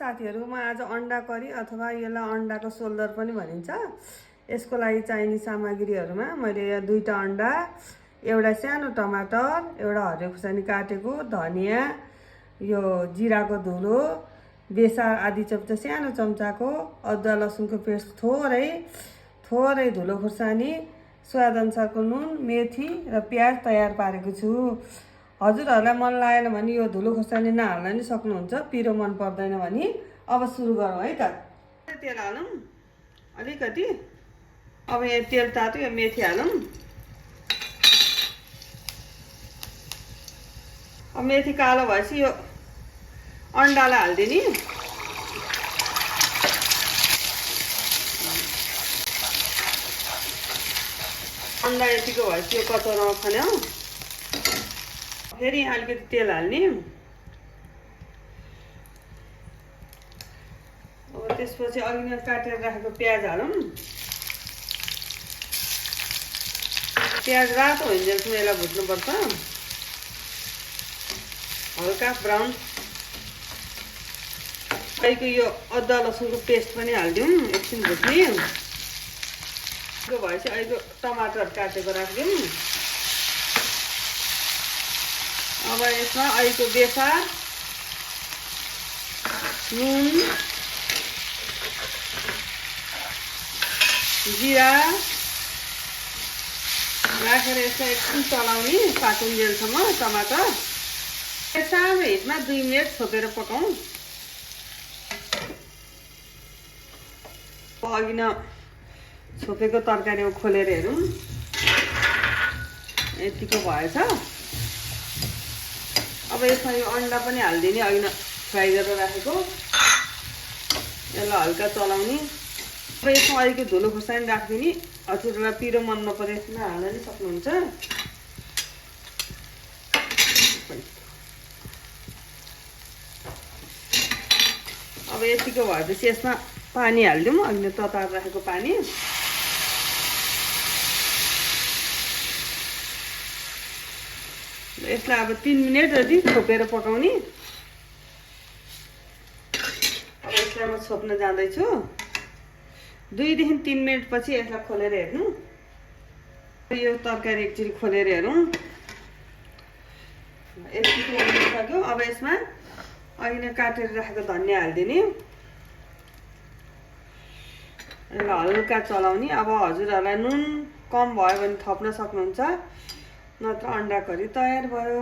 साथीहरु, म आज अंडा करी अथवा यसलाई अंडाको सोल्डर पनि भनिन्छ। यसको लागि चाहिने सामग्रीहरुमा मैले यहाँ 2टा अंडा, एउटा सानो टमाटर, एउटा हरियो खुर्सानी काटेको, धनिया, यो जिराको धुलो, बेसार आधी चम्चा सानो चम्चाको, अदुवा लसुनको पेस्ट थोरै धुलो खुर्सानी, स्वाद अनुसारको नुन, मेथी र प्याज तयार पारेको छु। हजुरहरुलाई मन लागेन भने यो धुलो खुर्सानी नहाल्न नि सक्नुहुन्छ, पिरो मन पर्दैन भने। अब सुरु गरौँ है त। तेल हालौँ अलिकति। अब यहाँ तेल तातो, यो मेथी हालौँ। अब मेथी कालो भएपछि यो अंडालाई हाल्दिनी। अंडा यतिको भएपछि यो कचौरामा खन्यौ। फेरि अलिकति तेल हाल्ने। अब त्यसपछि अघि नै काटेर राखेको प्याज हालौँ। प्याज रातो हुन्जेलसम्म यसलाई भुट्नुपर्छ, हल्का ब्राउन। अहिले यो अदुवा लसुनको पेस्ट पनि हालिदिउँ, एकछिन भुट्ने। त्यो भएपछि अहिले टमाटर काटेको राखिदिउँ। अब यसमा अहिलेको बेसार, नुन, जिरा राखेर यसलाई एकछिन चलाउने पाकुन्जेलसम्म टमाटर। सानो हिटमा 2 मिनेट छोपेर पकाउँ। अघि न छोपेको तरकारीमा खोलेर हेरौँ, यतिको भएछ। अब यसमा यो अंडा पनि हालिदिने, अघि न फ्राई गरेर राखेको। यसलाई हल्का चलाउने। अब यसमा अलिकति धुलो खुर्सानी राखिदिने। हजुरलाई पिरो मन नपरेमा हाल्न नि सक्नुहुन्छ। अब यतिको भएपछि यसमा पानी हालिदिउँ, अघि नै तताएर राखेको पानी। यसलाई अब 3 मिनेट जति छोपेर पकाउने। अब यसलाई म छोप्न जाँदैछु। 2 देखि 3 मिनेट पछि यसलाई खोलेर हेर्नु। यो तरकारी एकचोटि खोलेर हेरौँ। यतिको सक्यो। अब यसमा अघि नै काटेर राखेको धनिया हालिदिने। यसलाई हल्का चलाउने। अब हजुरहरूलाई नुन कम भयो भने थप्न सक्नुहुन्छ, नत्र अंडा करी तयार भयो।